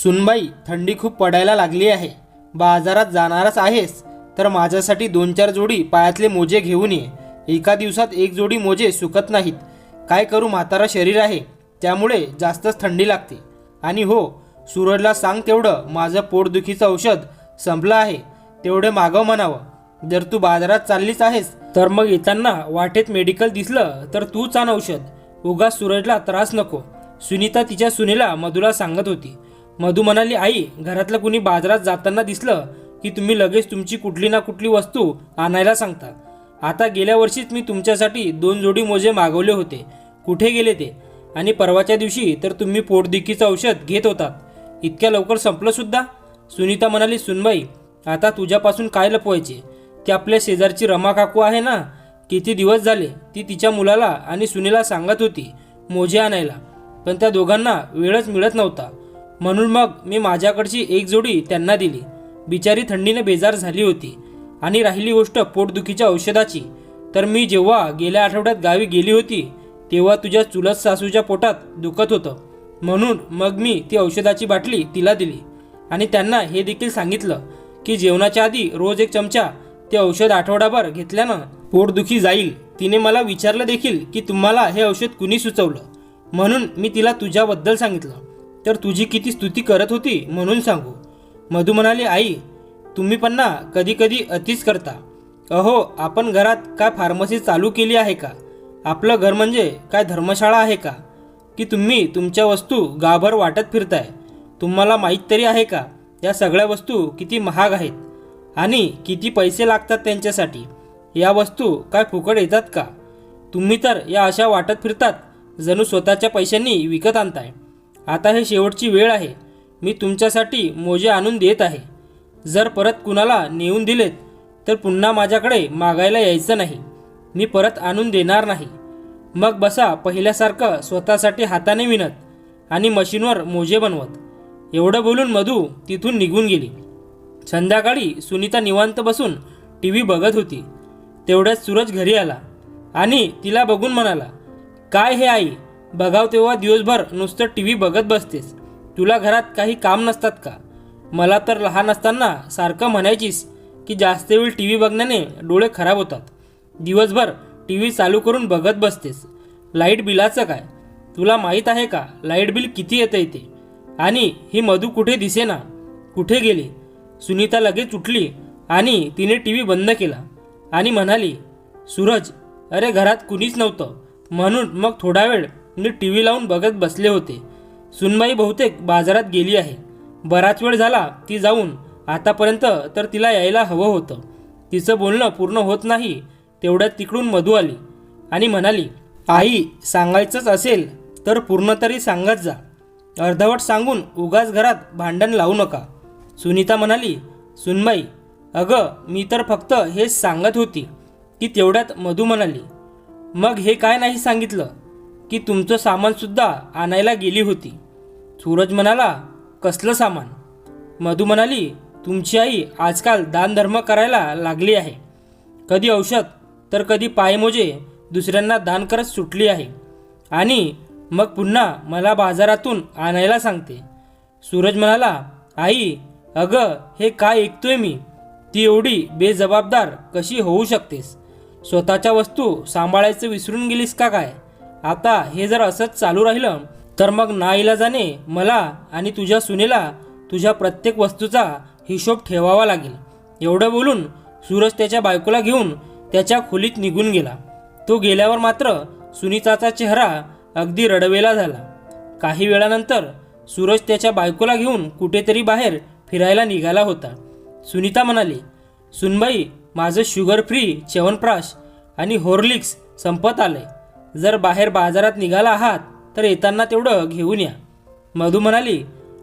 सुनबाई, थंडी खूप पडायला लागली आहे. बाजारात जाणारच आहेस तर माझ्यासाठी 2-4 जोडी पायातले मोजे घेऊन ये. एका दिवसात एक जोडी मोजे सुकत नाहीत. काय करू, म्हातारा शरीर आहे त्यामुळे जास्तच थंडी लागते. आणि हो, सूरजला सांग तेवढं माझं पोटदुखीचं औषध संपलं आहे तेवढे मागव म्हणावं. जर तू बाजारात चाललीच आहेस तर मग येताना वाटेत मेडिकल दिसलं तर तूच आण औषध. उगाच सूरजला त्रास नको. सुनीता तिच्या सुनेला मधूला सांगत होती. मधू म्हणाली, आई, घरातलं कुणी बाजारात जाताना दिसलं की तुम्ही लगेच तुमची कुठली ना कुठली वस्तू आणायला सांगता. आता गेल्या वर्षीच मी तुमच्यासाठी 2 जोडी मोजे मागवले होते. कुठे गेले ते? आणि परवाच्या दिवशी तर तुम्ही पोटदुखीचं औषध घेत होतात. इतक्या लवकर संपलं सुद्धा? सुनीता म्हणाली, सुनबाई, आता तुझ्यापासून काय लपवायचे? ती आपल्या शेजारची रमा काकू आहे ना, किती दिवस झाले ती तिच्या मुलाला आणि सुनेला सांगत होती मोजे आणायला, पण त्या दोघांना वेळच मिळत नव्हता. म्हणून मग मी माझ्याकडची एक जोडी त्यांना दिली. बिचारी थंडीने बेजार झाली होती. आणि राहिली गोष्ट पोटदुखीच्या औषधाची, तर मी जेव्हा गेल्या आठवड्यात गावी गेली होती तेव्हा तुझ्या चुलत सासूच्या पोटात दुखत होतं. म्हणून मग मी ती औषधाची बाटली तिला दिली आणि त्यांना हे देखील सांगितलं की जेवणाच्या आधी रोज 1 चमचा ते औषध आठवडाभर घेतल्यानं पोटदुखी जाईल. तिने मला विचारलं देखील की तुम्हाला हे औषध कुणी सुचवलं. म्हणून मी तिला तुझ्याबद्दल सांगितलं, तर तुझी किती स्तुती करत होती म्हणून सांगू. मधू म्हणाली, आई, तुम्ही पण ना कधी कधी अतिच करता. अहो, आपण घरात काय फार्मसी चालू केली आहे का? आपलं घर म्हणजे काय धर्मशाळा आहे का की तुम्ही तुमच्या वस्तू गावभर वाटत फिरताय? तुम्हाला माहीत तरी आहे का या सगळ्या वस्तू किती महाग आहेत आणि किती पैसे लागतात त्यांच्यासाठी? या वस्तू काय फुकट येतात का? तुम्ही तर या अशा वाटत फिरतात जणू स्वतःच्या पैशांनी विकत आणताय. आता हे शेवटची वेळ आहे. मी तुमच्यासाठी मोजे आणून देत आहे. जर परत कुणाला नेऊन दिलेत तर पुन्हा माझ्याकडे मागायला यायचं नाही. मी परत आणून देणार नाही. मग बसा पहिल्यासारखं स्वतःसाठी हाताने विणत आणि मशीनवर मोजे बनवत. एवढं बोलून मधू तिथून निघून गेली. संध्याकाळी सुनीता निवांत बसून TV बघत होती. तेवढ्यात सूरज घरी आला आणि तिला बघून म्हणाला, काय हे आई, बघाव तेव्हा दिवसभर नुसतं TV बघत बसतेस. तुला घरात काही काम नसतात का? मला तर लहान असताना सारखं म्हणायचीस की जास्त वेळ TV बघण्याने डोळे खराब होतात. दिवसभर TV चालू करून बघत बसतेस. लाईट बिलाचं काय? तुला माहीत आहे का लाईट बिल किती येतं ते? आणि ही मधू कुठे दिसेना, कुठे गेली? सुनीता लगेच उठली आणि तिने TV बंद केला आणि म्हणाली, सूरज, अरे घरात कुणीच नव्हतं म्हणून मग थोडा वेळ मी TV लावून बघत बसले होते. सुनबाई बहुतेक बाजारात गेली आहे. बराच वेळ झाला ती जाऊन. आतापर्यंत तर तिला यायला हवं होतं. तिचं बोलणं पूर्ण होत नाही तेवढ्यात तिकडून मधू आली आणि म्हणाली, आई, सांगायचंच असेल तर पूर्ण तरी सांगत जा. अर्धवट सांगून उगाच घरात भांडण लावू नका. सुनीता म्हणाली, सुनबाई, अगं मी तर फक्त हेच सांगत होती की. तेवढ्यात मधू म्हणाली, मग हे काय नाही सांगितलं की तुमचं सामानसुद्धा आणायला गेली होती? सूरज म्हणाला, कसलं सामान? मधू म्हणाली, तुमची आई आजकाल दानधर्म करायला लागली आहे. कधी औषध तर कधी पायमोजे दुसऱ्यांना दान करत सुटली आहे आणि मग पुन्हा मला बाजारातून आणायला सांगते. सूरज म्हणाला, आई, अगं हे काय ऐकतोय मी? ती एवढी बेजबाबदार कशी होऊ शकतेस? स्वतःच्या वस्तू सांभाळायचं विसरून गेलीस का काय? आता हे जर असंच चालू राहिलं तर मग नाईलाजाने मला आणि तुझ्या सुनेला तुझ्या प्रत्येक वस्तूचा हिशोब ठेवावा लागेल. एवढं बोलून सूरज त्याच्या बायकोला घेऊन त्याच्या खोलीत निघून गेला. तो गेल्यावर मात्र सुनीताचा चेहरा अगदी रडवेला झाला. काही वेळानंतर सूरज त्याच्या बायकोला घेऊन कुठेतरी बाहेर फिरायला निघाला होता. सुनीता म्हणाली, सुनबाई, माझं शुगर फ्री च्यवनप्राश आणि हॉर्लिक्स संपत आलंय. जर बाहेर बाजारात निघाला आहात तर येताना तेवढं घेऊन या. मधू म्हणाली,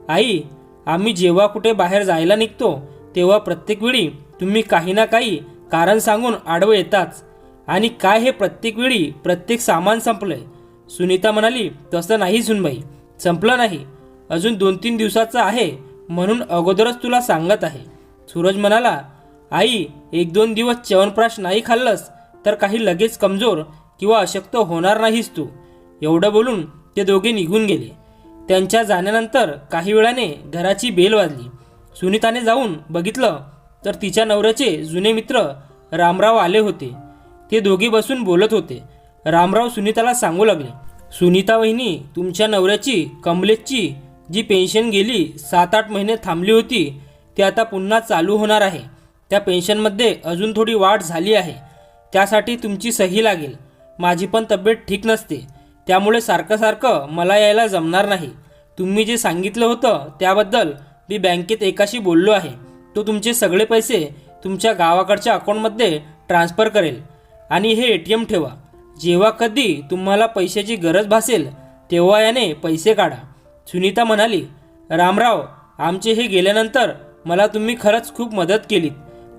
आई, आम्ही जेव्हा कुठे बाहेर जायला निघतो तेव्हा प्रत्येक वेळी तुम्ही काही ना काही कारण सांगून आडवं येताच. आणि काय हे प्रत्येक वेळी प्रत्येक सामान संपलंय? सुनीता म्हणाली, तसं नाही सुनबाई, संपलं नाही. अजून 2-3 दिवसाचं आहे म्हणून अगोदरच तुला सांगत आहे. सूरज म्हणाला, आई, 1-2 दिवस च्यवनप्राश नाही खाल्लंस तर काही लगेच कमजोर किंवा अशक्त होणार नाहीस तू. एवढं बोलून ते दोघे निघून गेले. त्यांच्या जाण्यानंतर काही वेळाने घराची बेल वाजली. सुनीताने जाऊन बघितलं तर तिच्या नवऱ्याचे जुने मित्र रामराव आले होते. ते दोघे बसून बोलत होते. रामराव सुनीताला सांगू लागले, सुनीता वहिनी, तुमच्या नवऱ्याची कमलेशची जी पेन्शन गेली 7-8 महिने थांबली होती ती आता पुन्हा चालू होणार आहे. त्या पेन्शनमध्ये अजून थोडी वाढ झाली आहे. त्यासाठी तुमची सही लागेल. माझी पण तब्येत ठीक नसते, त्यामुळे सारखं सारखं मला यायला जमणार नाही. तुम्ही जे सांगितलं होतं त्याबद्दल मी बँकेत एकाशी बोललो आहे. तो तुमचे सगळे पैसे तुमच्या गावाकडच्या अकाउंटमध्ये ट्रान्स्फर करेल आणि हे ATM ठेवा. जेव्हा कधी तुम्हाला पैशाची गरज भासेल तेव्हा याने पैसे काढा. सुनीता म्हणाली, रामराव, आमचे हे गेल्यानंतर मला तुम्ही खरंच खूप मदत केलीत.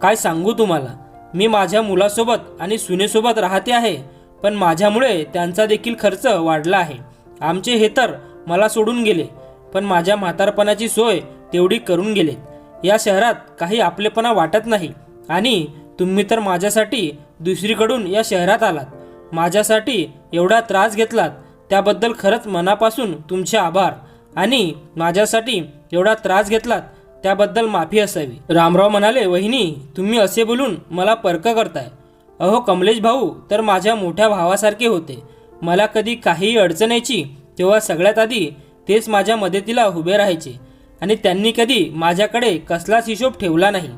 काय सांगू तुम्हाला, मी माझ्या मुलासोबत आणि सुनेसोबत राहते आहे, पण माझ्यामुळे त्यांचा देखील खर्च वाढला आहे. आमचे हे तर मला सोडून गेले, पण माझ्या म्हातारपणाची सोय तेवढी करून गेलेत. या शहरात काही आपलेपणा वाटत नाही आणि तुम्ही तर माझ्यासाठी दुसरीकडून या शहरात आलात. माझ्यासाठी एवढा त्रास घेतलात त्याबद्दल खरंच मनापासून तुमचे आभार आणि माझ्यासाठी एवढा त्रास घेतलात त्याबद्दल माफी असावी. रामराव म्हणाले, वहिनी, तुम्ही असे बोलून मला पर्क करताय. अहो, कमलेश भाऊ तर माझ्या मोठ्या भावासारखे होते. मला कधी काहीही अडचण यायची तेव्हा सगळ्यात आधी तेच माझ्या मदतीला उभे राहायचे आणि त्यांनी कधी माझ्याकडे कसलाच हिशोब ठेवला नाही.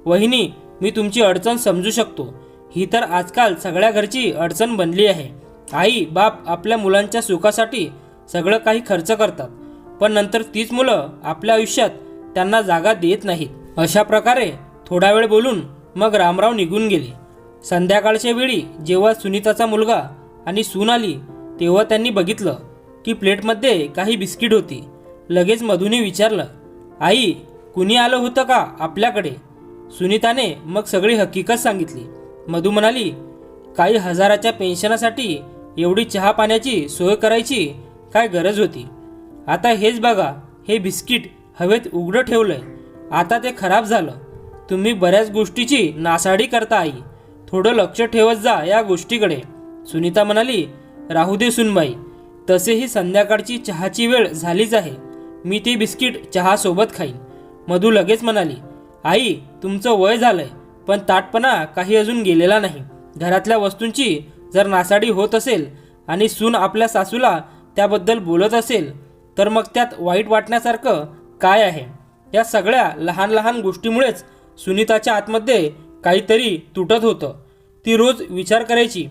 वहिनी, मी तुमची अडचण समजू शकतो. ही तर आजकाल सगळ्या घरची अडचण बनली आहे. आई बाप आपल्या मुलांच्या सुखासाठी सगळं काही खर्च करतात, पण नंतर तीच मुलं आपल्या आयुष्यात त्यांना जागा देत नाहीत. अशा प्रकारे थोडा वेळ बोलून मग रामराव निघून गेले. संध्याकाळच्या वेळी जेव्हा सुनीताचा मुलगा आणि सून आली तेव्हा त्यांनी बघितलं की प्लेटमध्ये काही बिस्किट होती. लगेच मधूने विचारलं, आई, कुणी आलं होतं का आपल्याकडे? सुनीताने मग सगळी हकीकत सांगितली. मधू म्हणाली, काही हजाराच्या पेन्शनासाठी एवढी चहा पाण्याची सोय करायची काय गरज होती? आता हेच बघा, हे बिस्किट हवेत उघडं ठेवलंय. आता ते खराब झालं. तुम्ही बऱ्याच गोष्टीची नासाडी करता आई. थोडं लक्ष ठेवत जा या गोष्टीकडे. सुनीता म्हणाली, राहू दे सुनबाई, तसेही संध्याकाळची चहाची वेळ झालीच आहे. मी ते बिस्किट चहासोबत खाईन. मधू लगेच म्हणाली, आई, तुमचं वय झालंय, पण ताटपणा काही अजून गेलेला नाही. घरातल्या वस्तूंची जर नासाडी होत असेल आणि सून आपल्या सासूला त्याबद्दल बोलत असेल तर मग त्यात वाईट वाटण्यासारखं काय आहे? या सगळ्या लहान लहान गोष्टीमुळेच सुनीताच्या आतमध्ये काहीतरी तुटत होतं. ती रोज विचार करायची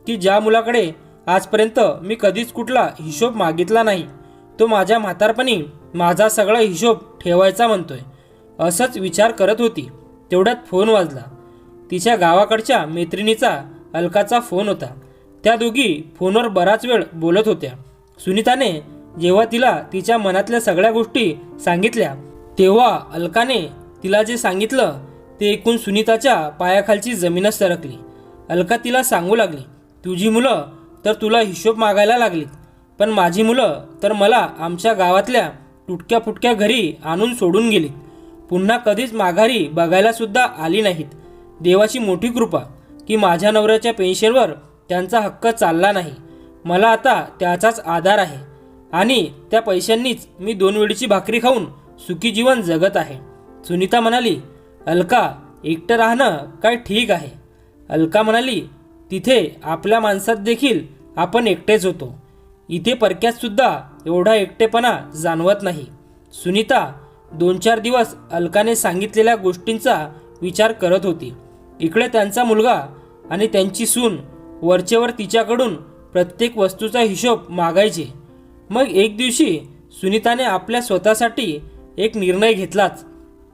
की ज्या मुलाकडे आजपर्यंत मी कधीच कुठला हिशोब मागितला नाही, तो माझ्या म्हातारपणी माझा सगळा हिशोब ठेवायचा म्हणतोय. असंच विचार करत होती. तेवढ्यात फोन वाजला. तिच्या गावाकडच्या मैत्रिणीचा अलकाचा फोन होता. त्या दोघी फोनवर बराच वेळ बोलत होत्या. सुनीताने जेव्हा तिला तिच्या मनातल्या सगळ्या गोष्टी सांगितल्या तेव्हा अलकाने तिला जे सांगितलं ते ऐकून सुनीताच्या पायाखालची जमीनच सरकली. अलका तिला सांगू लागली, तुझी मुलं तर तुला हिशोब मागायला लागलीत, पण माझी मुलं तर मला आमच्या गावातल्या तुटक्या फुटक्या घरी आणून सोडून गेलीत. पुन्हा कधीच माघारी बघायला सुद्धा आली नाहीत. देवाची मोठी कृपा की माझ्या नवऱ्याच्या पेन्शनवर त्यांचा हक्क चालला नाही. मला आता त्याचाच आधार आहे आणि त्या पैशांनीच मी 2 वेळची भाकरी खाऊन सुखी जीवन जगत आहे. सुनीता म्हणाली, अलका, एकटं राहणं काय ठीक आहे? अलका म्हणाली, तिथे आपल्या माणसात देखील आपण एकटेच होतो. इथे परक्यात सुद्धा एवढा एकटेपणा जाणवत नाही. सुनीता 2-4 दिवस अलकाने सांगितलेल्या गोष्टींचा विचार करत होती. इकडे त्यांचा मुलगा आणि त्यांची सून वरचेवर तिच्याकडून प्रत्येक वस्तूचा हिशोब मागायचे. मग एक दिवशी सुनीताने आपल्या स्वतःसाठी एक निर्णय घेतलाच.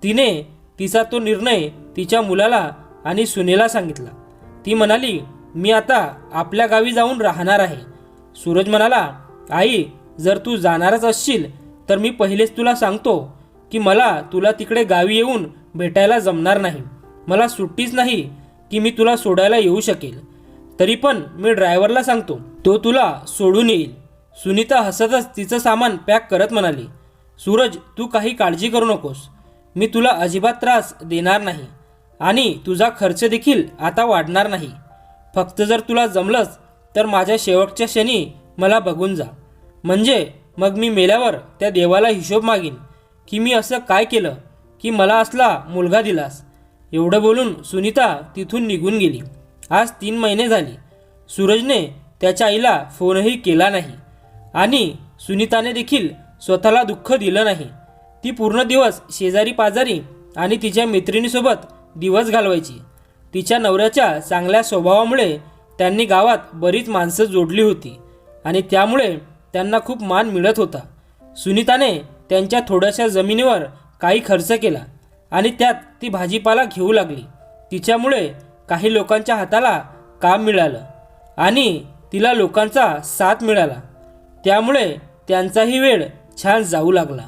तिने तिचा तो निर्णय तिच्या मुलाला आणि सुनेला सांगितला. ती म्हणाली, मी आता आपल्या गावी जाऊन राहणार आहे. सूरज म्हणाला, आई, जर तू जाणारच असशील तर मी पहिलेच तुला सांगतो की मला तुला तिकडे गावी येऊन भेटायला जमणार नाही. मला सुट्टीच नाही की मी तुला सोडायला येऊ शकेल. तरी पण मी ड्रायव्हरला सांगतो, तो तुला सोडून येईल. सुनीता हसतच तिचं सामान पॅक करत म्हणाली, सूरज, तू काही काळजी करू नकोस. मी तुला अजिबात त्रास देणार नाही आणि तुझा खर्च देखील आता वाढणार नाही. फक्त जर तुला जमलंच तर माझ्या शेवटच्या क्षणी मला बघून जा. म्हणजे मग मी मेल्यावर त्या देवाला हिशोब मागीन की मी असं काय केलं की मला असला मुलगा दिलास. एवढं बोलून सुनीता तिथून निघून गेली. आज 3 महिने झाली. सूरजने त्याच्या आईला फोनही केला नाही आणि सुनीताने देखील स्वतःला दुःख दिलं नाही. ती पूर्ण दिवस शेजारी पाजारी आणि तिच्या मैत्रिणीसोबत दिवस घालवायची. तिच्या नवऱ्याच्या चांगल्या स्वभावामुळे त्यांनी गावात बरीच माणसं जोडली होती आणि त्यामुळे त्यांना खूप मान मिळत होता. सुनीताने त्यांच्या थोड्याशा जमिनीवर काही खर्च केला आणि त्यात ती भाजीपाला घेऊ लागली. तिच्यामुळे काही लोकांच्या हाताला काम मिळालं आणि तिला लोकांचा साथ मिळाला. त्यामुळे त्यांचाही वेळ छान जाऊ लागला.